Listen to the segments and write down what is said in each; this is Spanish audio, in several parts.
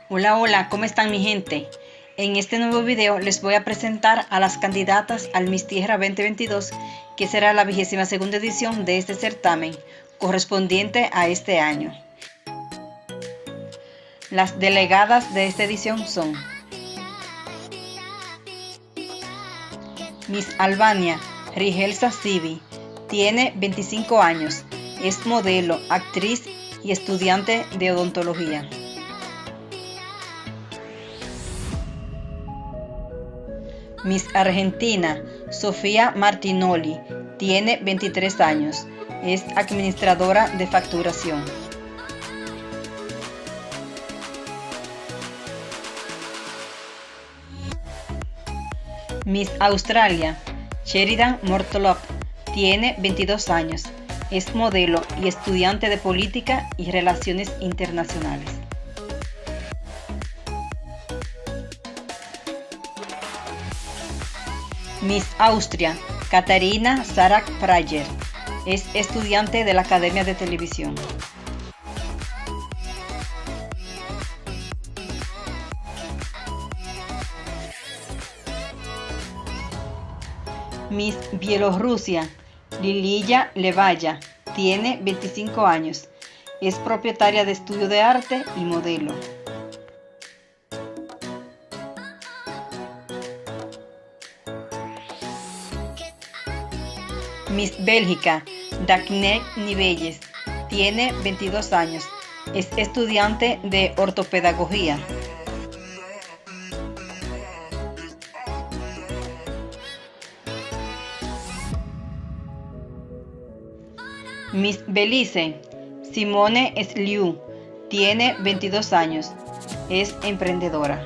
Hola, hola, ¿cómo están mi gente? En este nuevo video les voy a presentar a las candidatas al Miss Tierra 2022, que será la 22ª edición de este certamen, correspondiente a este año. Las delegadas de esta edición son Miss Albania, Rigelsa Sivi, tiene 25 años, es modelo, actriz y estudiante de odontología. Miss Argentina, Sofía Martinoli, tiene 23 años, es administradora de facturación. Miss Australia, Sheridan Mortolop, tiene 22 años, es modelo y estudiante de política y relaciones internacionales. Miss Austria, Katharina Sarak-Prager, es estudiante de la Academia de Televisión. Miss Bielorrusia, Liliya Levaya, tiene 25 años, es propietaria de estudio de arte y modelo. Miss Bélgica, Daphne Nivelles, tiene 22 años, es estudiante de ortopedagogía. Miss Belize, Simone Sliu, tiene 22 años, es emprendedora.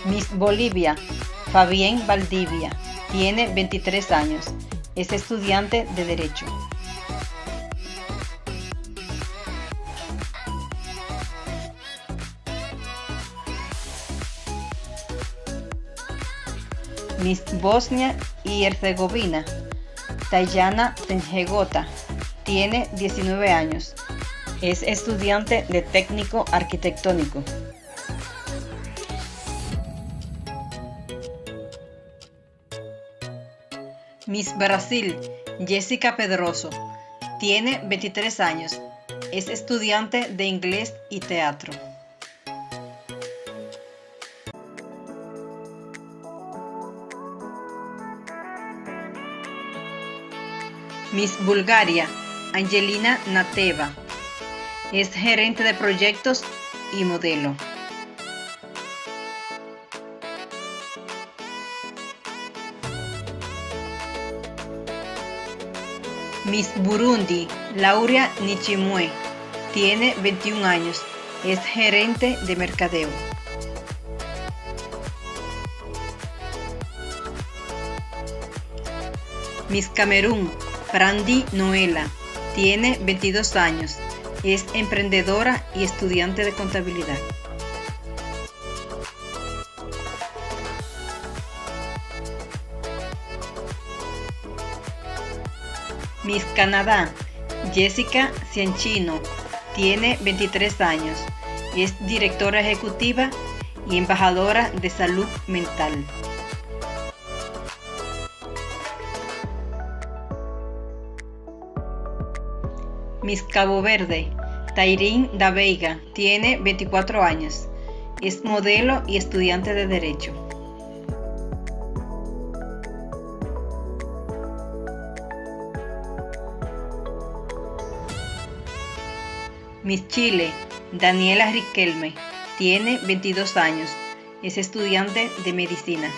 Miss Bolivia, Fabienne Valdivia, tiene 23 años, es estudiante de Derecho. Miss Bosnia y Herzegovina, Tayana Senjegota, tiene 19 años, es estudiante de técnico arquitectónico. Miss Brasil, Jessica Pedroso, tiene 23 años, es estudiante de inglés y teatro. Miss Bulgaria, Angelina Nateva, es gerente de proyectos y modelo. Miss Burundi, Lauria Nichimue, tiene 21 años, es gerente de mercadeo. Miss Camerún, Brandi Noela, tiene 22 años, es emprendedora y estudiante de contabilidad. Miss Canadá, Jessica Cianchino, tiene 23 años, es directora ejecutiva y embajadora de salud mental. Miss Cabo Verde, Tairín da Veiga, tiene 24 años, es modelo y estudiante de Derecho. Miss Chile, Daniela Riquelme, tiene 22 años, es estudiante de medicina.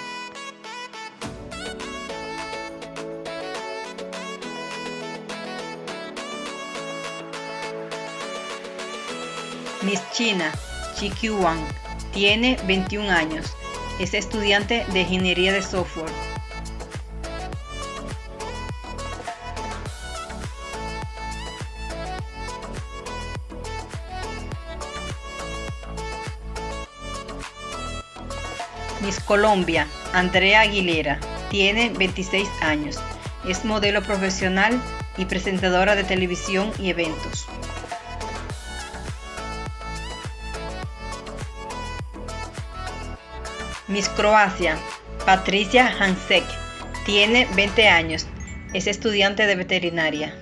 Miss China, Chi Qiuan, tiene 21 años, es estudiante de ingeniería de software. Miss Colombia, Andrea Aguilera, tiene 26 años, es modelo profesional y presentadora de televisión y eventos. Miss Croacia, Patricia Hansek, tiene 20 años, es estudiante de veterinaria.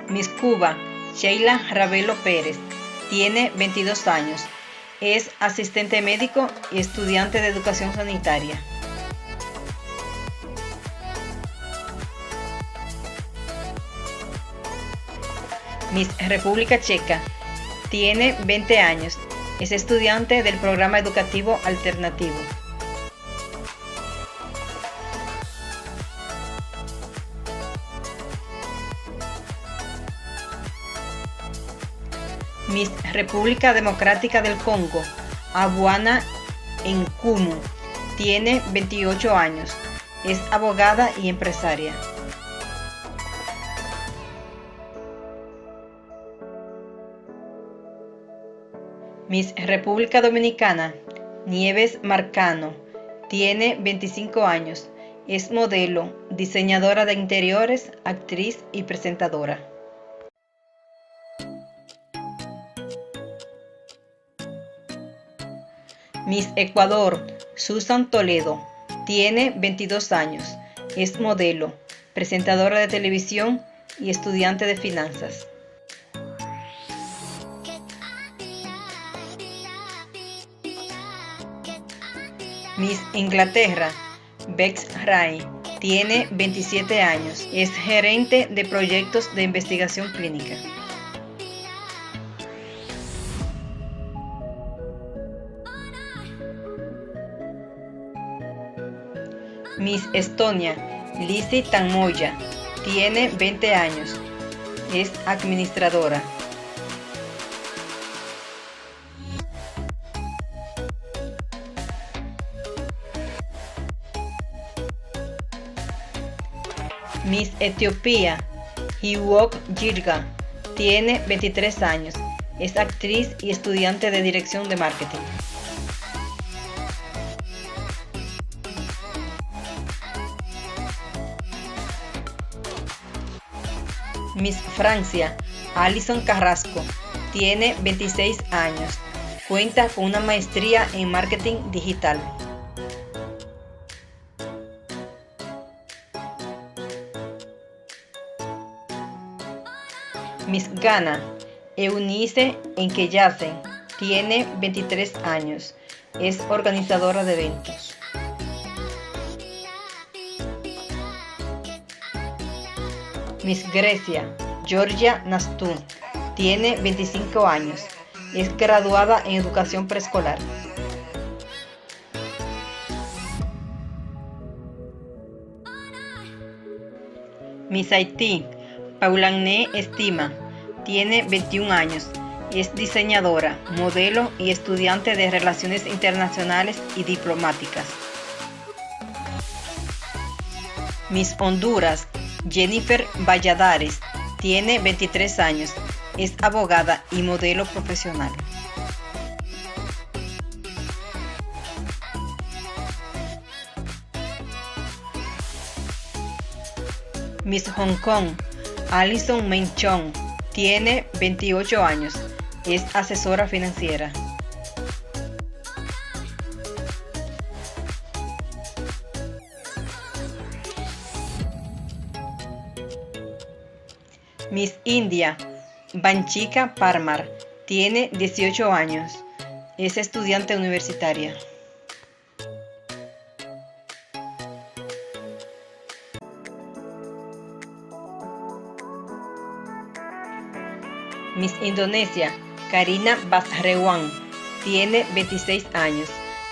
Miss Cuba, Sheila Ravelo Pérez, tiene 22 años, es asistente médico y estudiante de educación sanitaria. Miss República Checa, tiene 20 años, es estudiante del programa educativo alternativo. Miss República Democrática del Congo, Abuana Nkumu, tiene 28 años, es abogada y empresaria. Miss República Dominicana, Nieves Marcano, tiene 25 años, es modelo, diseñadora de interiores, actriz y presentadora. Miss Ecuador, Susan Toledo, tiene 22 años, es modelo, presentadora de televisión y estudiante de finanzas. Miss Inglaterra, Bex Ray, tiene 27 años, es gerente de proyectos de investigación clínica. Miss Estonia, Liisi Tanmoja, tiene 20 años, es administradora. Miss Etiopía, Hiwok Jirga, tiene 23 años, es actriz y estudiante de dirección de marketing. Miss Francia, Alison Carrasco, tiene 26 años, cuenta con una maestría en marketing digital. Miss Ghana, Eunice Nkeyasen, tiene 23 años, es organizadora de eventos. Miss Grecia, Georgia Nastú, tiene 25 años, es graduada en educación preescolar. Miss Haití, Paulanne Estima, tiene 21 años, es diseñadora, modelo y estudiante de Relaciones Internacionales y Diplomáticas. Miss Honduras, Jennifer Valladares, tiene 23 años, es abogada y modelo profesional. Miss Hong Kong, Alison Menchon, tiene 28 años, es asesora financiera. Miss India, Vanchika Parmar, tiene 18 años, es estudiante universitaria. Miss Indonesia, Karina Basrewan, tiene 26 años,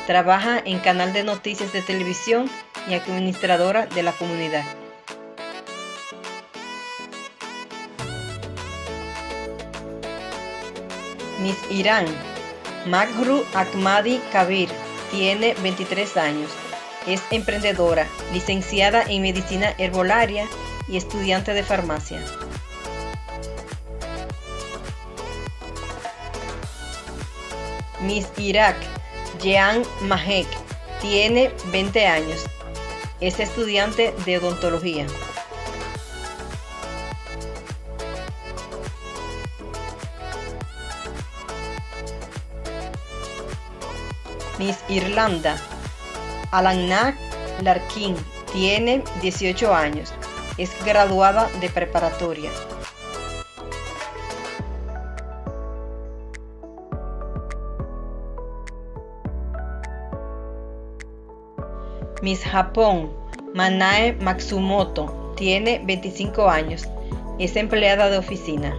trabaja en canal de noticias de televisión y administradora de la comunidad. Miss Irán, Maghru Ahmadi Kabir, tiene 23 años, es emprendedora, licenciada en medicina herbolaria y estudiante de farmacia. Miss Irak Jean Mahek tiene 20 años. Es estudiante de odontología. Miss Irlanda Alanna Larkin tiene 18 años. Es graduada de preparatoria. Miss Japón Manae Matsumoto tiene 25 años. Es empleada de oficina.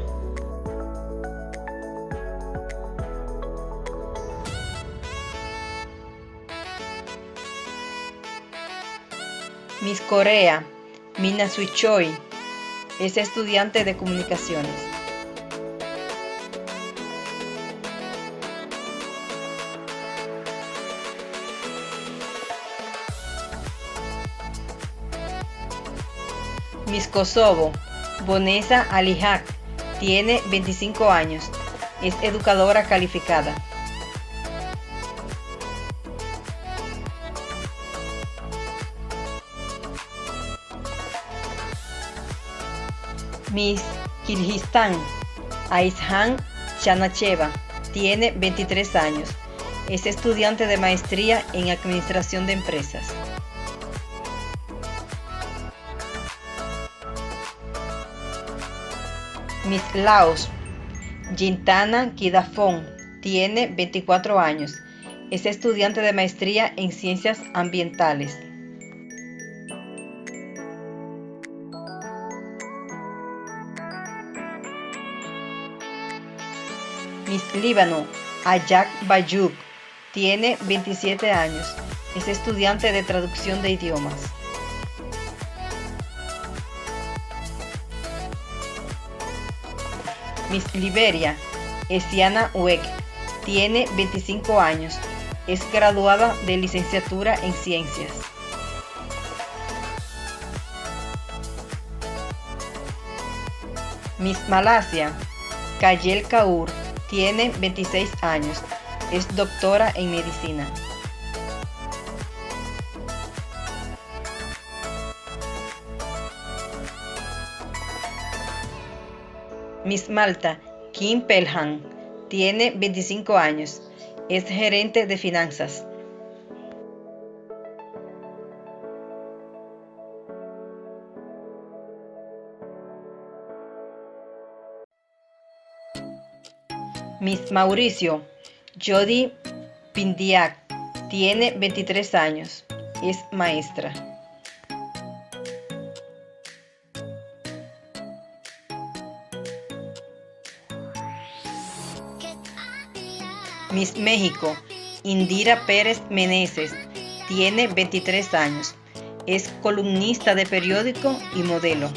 Miss Corea Mina Sui Choi es estudiante de comunicaciones. Miss Kosovo Bonesa Alihak tiene 25 años. Es educadora calificada. Miss Kirguistán Aizhan Chanacheva tiene 23 años. Es estudiante de maestría en administración de empresas. Miss Laos Jintana Kidafon tiene 24 años. Es estudiante de maestría en ciencias ambientales. Miss Líbano Ayak Bayuk tiene 27 años. Es estudiante de traducción de idiomas. Miss Liberia Esiana Uek tiene 25 años. Es graduada de licenciatura en ciencias. Miss Malasia Kayel Kaur tiene 26 años. Es doctora en medicina. Miss Malta Kim Pelhan tiene 25 años. Es gerente de finanzas. Miss Mauricio Jody Pindiak tiene 23 años. Es maestra. Miss México Indira Pérez Meneses tiene 23 años. Es columnista de periódico y modelo.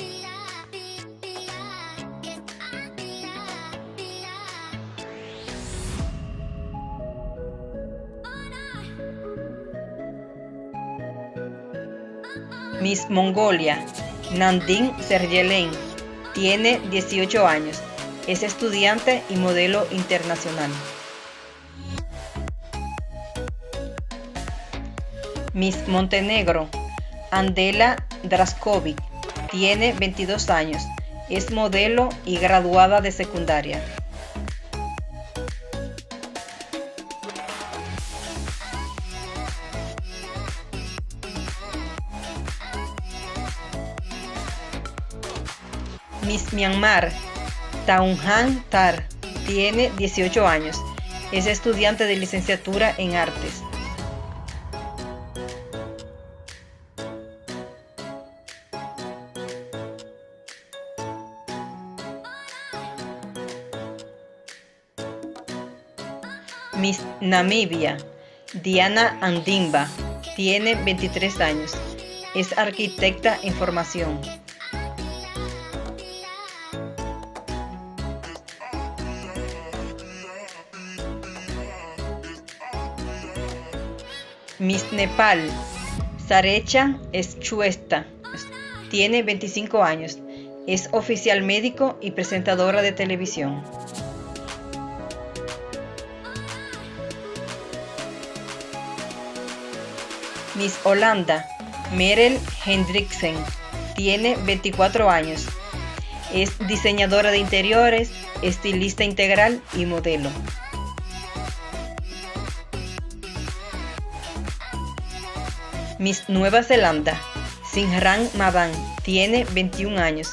Miss Mongolia Nandin Sergelen tiene 18 años. Es estudiante y modelo internacional. Miss Montenegro Andela Draskovic tiene 22 años. Es modelo y graduada de secundaria. Miss Myanmar Taunhan Tar tiene 18 años. Es estudiante de licenciatura en artes. Miss Namibia Diana Andimba tiene 23 años. Es arquitecta en formación. Miss Nepal Sarecha Eschuesta tiene 25 años, es oficial médico y presentadora de televisión. Miss Holanda, Merel Hendriksen, tiene 24 años, es diseñadora de interiores, estilista integral y modelo. Miss Nueva Zelanda, Sinrang Mavan, tiene 21 años,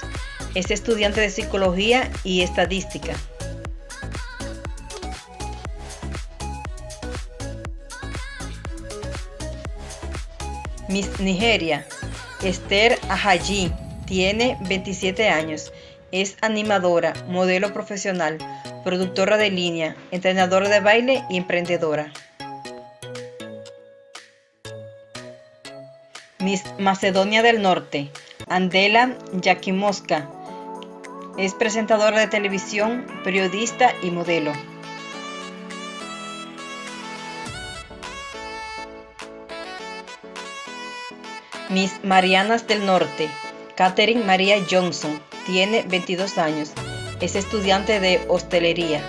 es estudiante de psicología y estadística. Miss Nigeria, Esther Ajayi, tiene 27 años, es animadora, modelo profesional, productora de línea, entrenadora de baile y emprendedora. Miss Macedonia del Norte, Andela Yakimoska, es presentadora de televisión, periodista y modelo. Miss Marianas del Norte, Catherine Maria Johnson, tiene 22 años, es estudiante de hostelería.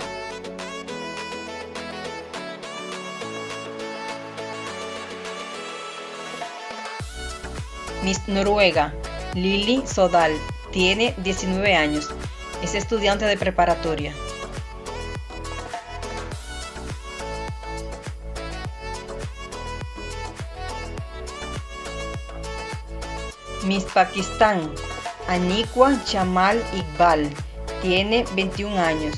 Miss Noruega, Lili Sodal, tiene 19 años, es estudiante de preparatoria. Miss Pakistán, Aniqua Chamal Iqbal, tiene 21 años,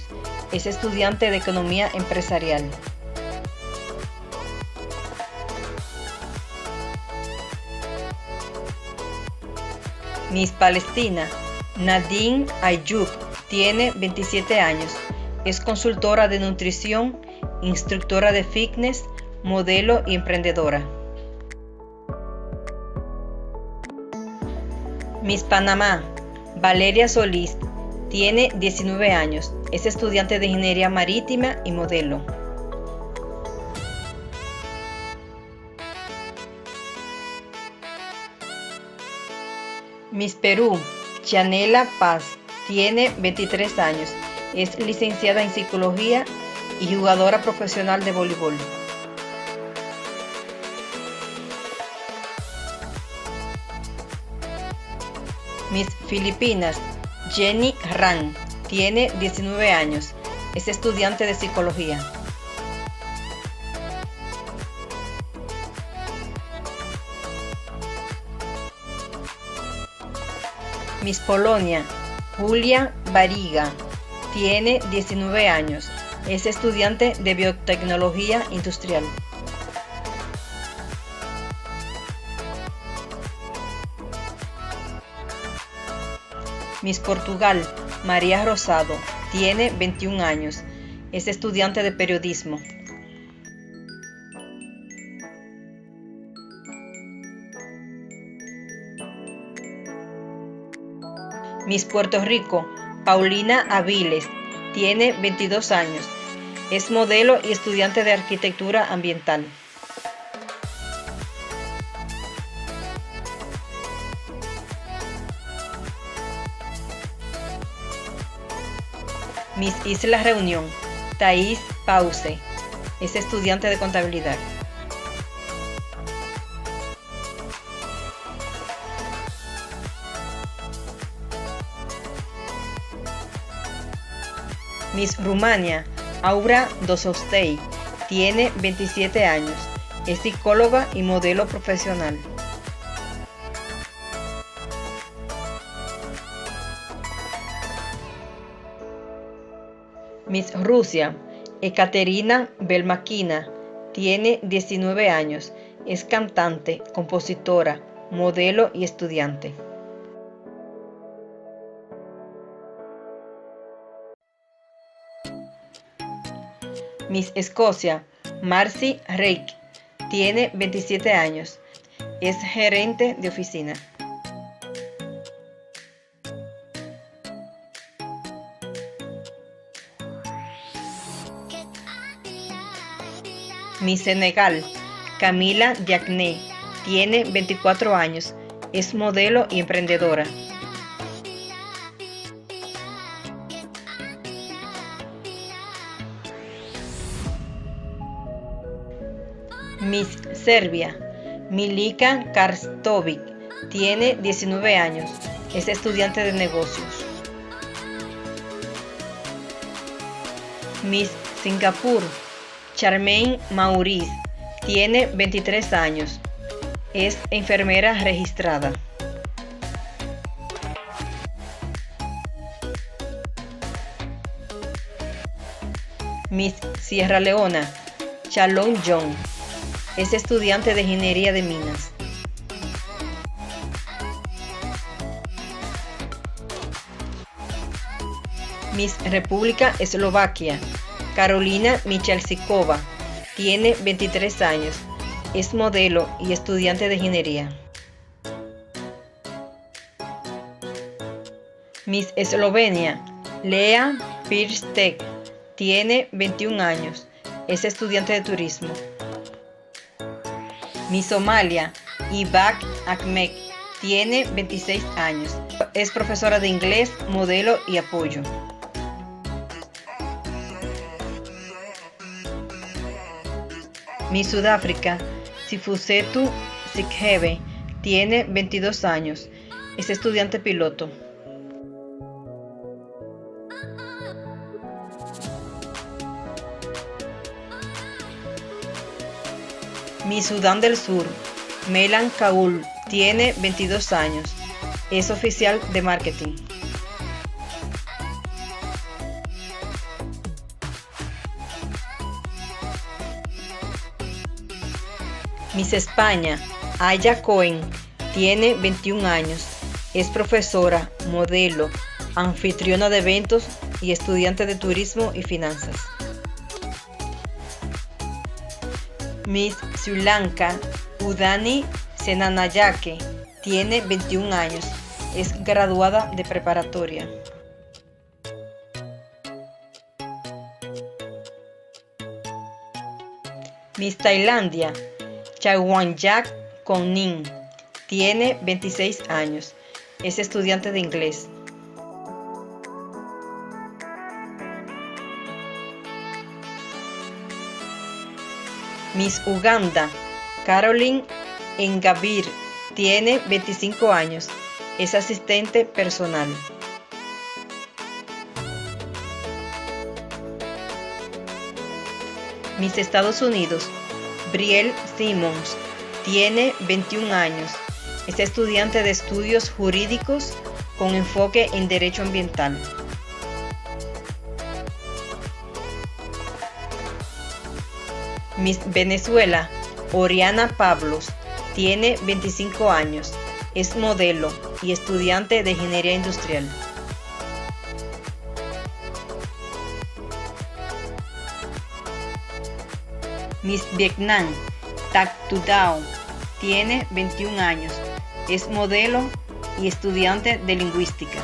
es estudiante de economía empresarial. Miss Palestina, Nadine Ayub, tiene 27 años, es consultora de nutrición, instructora de fitness, modelo y emprendedora. Miss Panamá, Valeria Solís, tiene 19 años, es estudiante de ingeniería marítima y modelo. Miss Perú, Chanela Paz, tiene 23 años, es licenciada en psicología y jugadora profesional de voleibol. Miss Filipinas, Jenny Ran, tiene 19 años, es estudiante de psicología. Miss Polonia, Julia Bariga, tiene 19 años, es estudiante de biotecnología industrial. Miss Portugal, María Rosado, tiene 21 años, es estudiante de periodismo. Miss Puerto Rico, Paulina Aviles, tiene 22 años, es modelo y estudiante de arquitectura ambiental. Miss Isla Reunión, Thais Pause, es estudiante de contabilidad. Miss Rumania, Aura Dosostei, tiene 27 años, es psicóloga y modelo profesional. Miss Rusia, Ekaterina Belmakina, tiene 19 años, es cantante, compositora, modelo y estudiante. Miss Escocia, Marcy Reik, tiene 27 años, es gerente de oficina. Miss Senegal, Camila Diacné, tiene 24 años, es modelo y emprendedora. Miss Serbia, Milica Karstovic, tiene 19 años, es estudiante de negocios. Miss Singapur, Charmaine Maurice, tiene 23 años, es enfermera registrada. Miss Sierra Leona, Shalom John, es estudiante de ingeniería de minas. Miss República Eslovaquia, Karolina Michalsikova, tiene 23 años, es modelo y estudiante de ingeniería. Miss Eslovenia, Lea Pirstek, tiene 21 años, es estudiante de turismo. Miss Somalia, Ibak Ahmed, tiene 26 años, es profesora de inglés, modelo y apoyo. Miss Sudáfrica, Sifusetu Sikhebe, tiene 22 años, es estudiante piloto. Miss Sudán del Sur, Melan Kaul, tiene 22 años, es oficial de marketing. Miss España, Aya Cohen, tiene 21 años, es profesora, modelo, anfitriona de eventos y estudiante de turismo y finanzas. Miss Sri Lanka, Udani Senanayake, tiene 21 años, es graduada de preparatoria. Miss Tailandia, Chawangyak Konnin, tiene 26 años, es estudiante de inglés. Miss Uganda, Caroline Engabir, tiene 25 años, es asistente personal. Miss Estados Unidos, Brielle Simmons, tiene 21 años, es estudiante de estudios jurídicos con enfoque en derecho ambiental. Miss Venezuela, Oriana Pablos, tiene 25 años, es modelo y estudiante de ingeniería industrial. Miss Vietnam, Tac Tu Dao, tiene 21 años, es modelo y estudiante de lingüística.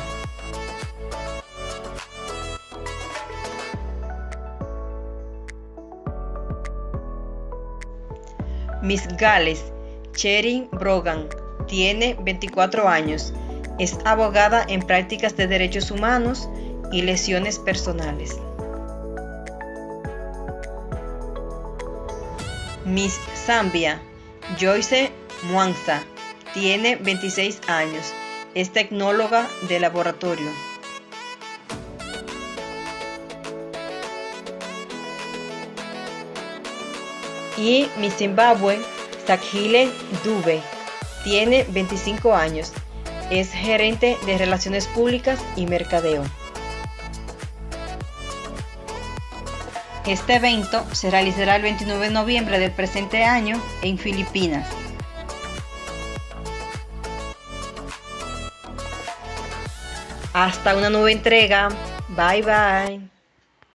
Miss Gales, Cheryl Brogan, tiene 24 años, es abogada en prácticas de derechos humanos y lesiones personales. Miss Zambia, Joyce Mwanza, tiene 26 años, es tecnóloga de laboratorio. Y Miss Zimbabue, Sakhile Dube, tiene 25 años, es gerente de Relaciones Públicas y Mercadeo. Este evento se realizará el 29 de noviembre del presente año en Filipinas. Hasta una nueva entrega. Bye bye.